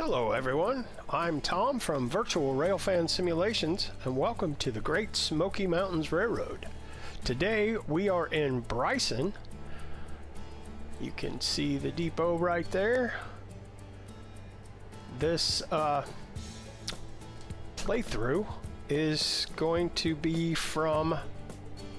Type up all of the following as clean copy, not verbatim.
Hello everyone, I'm Tom from Virtual Railfan Simulations and welcome to the Great Smoky Mountains Railroad. Today we are in Bryson. You can see the depot right there. This playthrough is going to be from,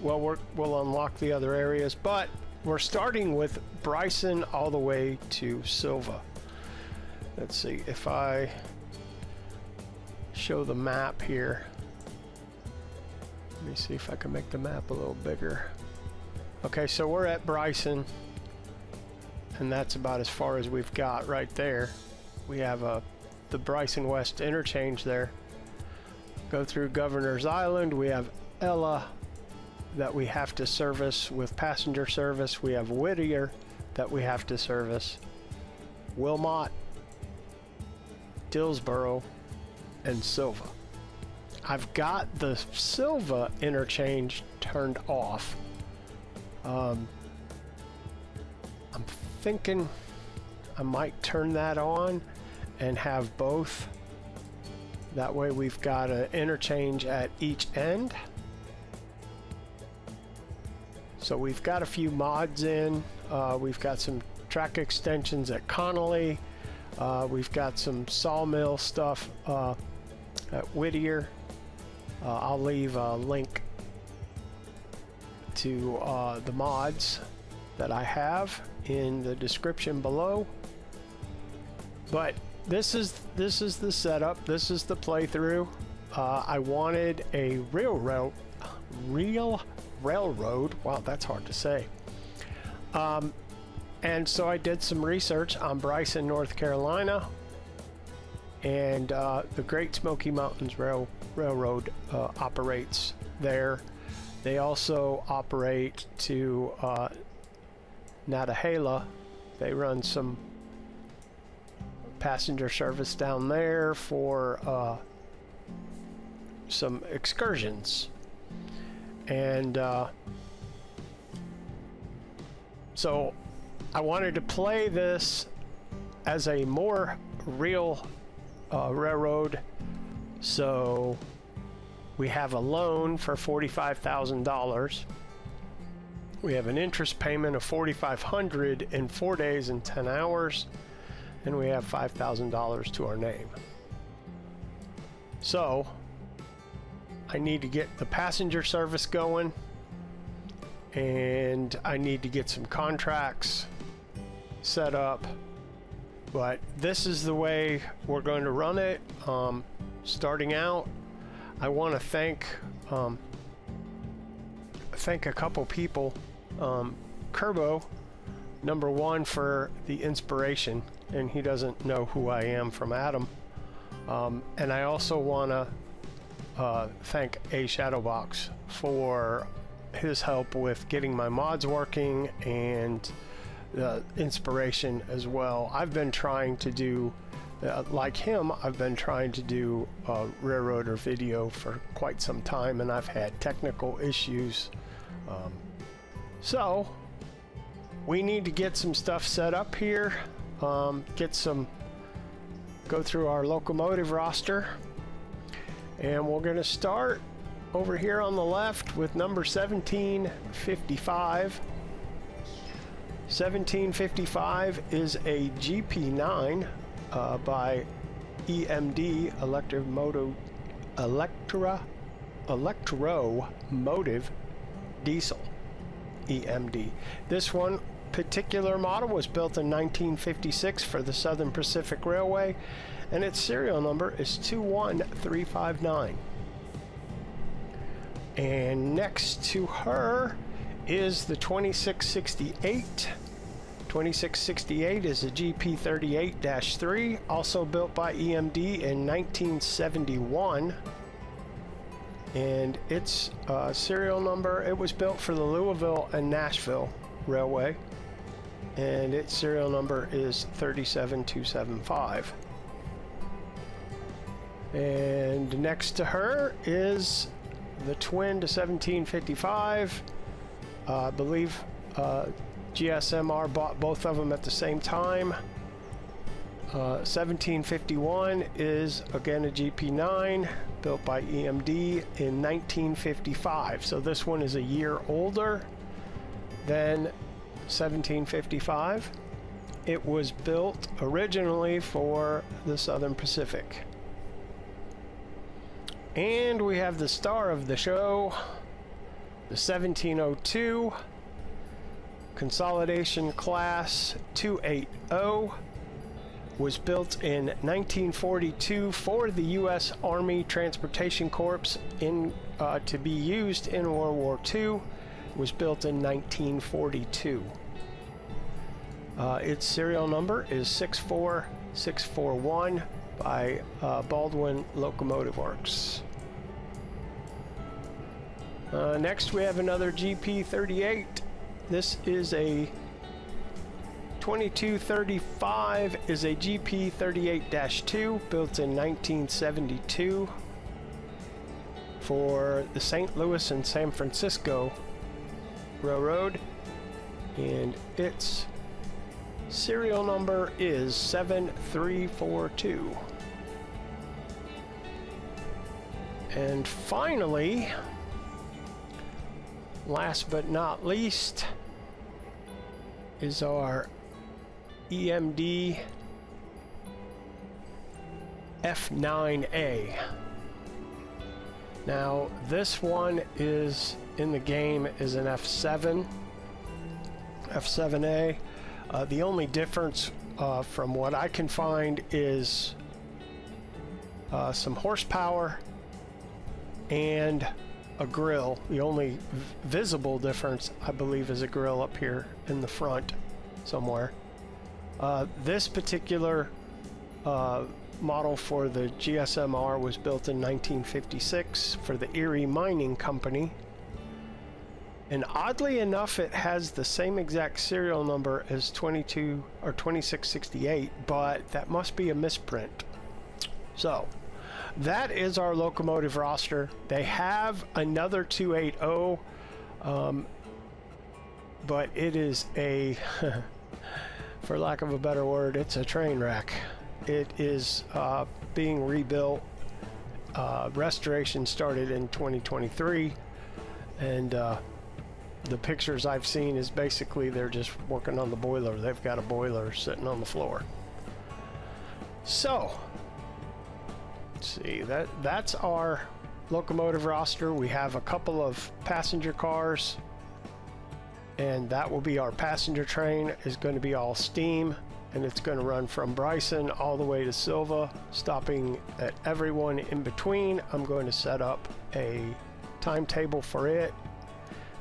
well, we'll unlock the other areas, but we're starting with Bryson all the way to Silva. Let's see if I show the map here. Let me see if I can make the map a little bigger. Okay, so we're at Bryson, and that's about as far as we've got right there. We have the Bryson West interchange there. Go through Governor's Island. We have Ella that we have to service with passenger service. We have Whittier that we have to service. Wilmot, Dillsboro, and Silva. I've got the Silva interchange turned off. I'm thinking I might turn that on and have both. That way we've got an interchange at each end. So we've got a few mods in. We've got some track extensions at Connolly. We've got some sawmill stuff at Whittier. I'll leave a link to the mods that I have in the description below. But this is the setup. This is the playthrough. I wanted a real railroad. Wow, that's hard to say. And so I did some research on Bryson, North Carolina, and the Great Smoky Mountains Railroad operates there. They also operate to Nantahala. They run some passenger service down there for some excursions. And so I wanted to play this as a more real railroad. So we have a loan for $45,000. We have an interest payment of $4,500 in 4 days and 10 hours. And we have $5,000 to our name. So I need to get the passenger service going, and I need to get some contracts set up. But this is the way we're going to run it. Starting out, I want to thank a couple people. Kerbo, number one, for the inspiration, and he doesn't know who I am from Adam. And I also want to thank A Shadowbox for his help with getting my mods working and the inspiration as well. I've been trying to do, like him, I've been trying to do a railroader video for quite some time, and I've had technical issues. So we need to get some stuff set up here, go through our locomotive roster, and we're going to start over here on the left with number 1755. 1755 is a GP9 by EMD, Electromotive Diesel, EMD. This one particular model was built in 1956 for the Southern Pacific Railway, and its serial number is 21359. And next to her is the 2668. 2668 is a GP38-3, also built by EMD in 1971. And its serial number, it was built for the Louisville and Nashville Railway, and its serial number is 37275. And next to her is the twin to 1755. I believe GSMR bought both of them at the same time. 1751 is again a GP9 built by EMD in 1955. So this one is a year older than 1755. It was built originally for the Southern Pacific. And we have the star of the show, the 1702 Consolidation Class 280. Was built in 1942 for the U.S. Army Transportation Corps to be used in World War II. Was built in 1942. Its serial number is 64641 by Baldwin Locomotive Works. Next we have another GP38. This is a 2235 is a GP38-2 built in 1972 for the St. Louis and San Francisco Railroad, and its serial number is 7342. And finally, last but not least, is our EMD F9A. Now this one is in the game is an F7A. The only difference from what I can find is some horsepower and a grill. The only visible difference, I believe, is a grill up here in the front somewhere. This particular model for the GSMR was built in 1956 for the Erie Mining Company. And oddly enough, it has the same exact serial number as 2668, but that must be a misprint. So that is our locomotive roster. They have another 280, but it is a for lack of a better word, it's a train wreck. It is being rebuilt. Restoration started in 2023, and the pictures I've seen is basically they're just working on the boiler. They've got a boiler sitting on the floor. So, let's see, that's our locomotive roster. We have a couple of passenger cars, and that will be our passenger train. Is going to be all steam, and it's going to run from Bryson all the way to Silva, stopping at everyone in between. I'm going to set up a timetable for it,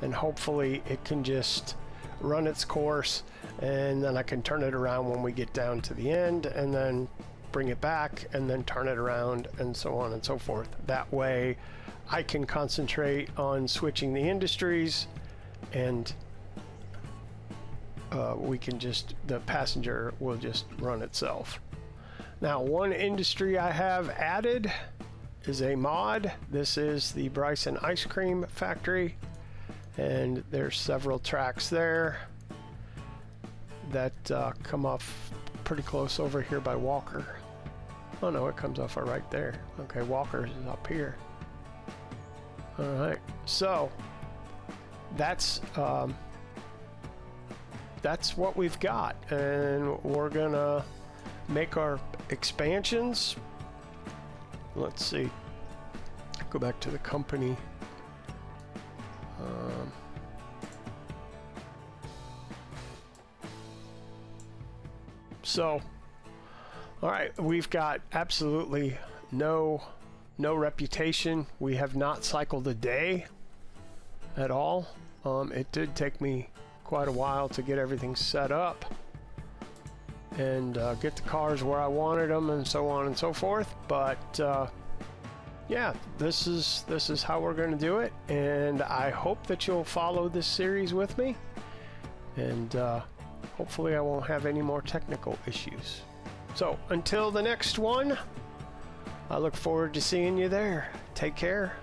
and hopefully it can just run its course, and then I can turn it around when we get down to the end, and then bring it back, and then turn it around, and so on and so forth. That way I can concentrate on switching the industries, and the passenger will just run itself. Now, one industry I have added is a mod. This is the Bryson Ice Cream Factory, and there's several tracks there that come off pretty close over here by Walker. Oh no, it comes off right there. Okay, Walker's is up here. All right, so that's what we've got, and we're gonna make our expansions. Let's see, go back to the company. So, all right, we've got absolutely no reputation. We have not cycled a day at all. It did take me quite a while to get everything set up and get the cars where I wanted them, and so on and so forth. But yeah, this is how we're going to do it, and I hope that you'll follow this series with me, and hopefully I won't have any more technical issues. So until the next one, I look forward to seeing you there. Take care.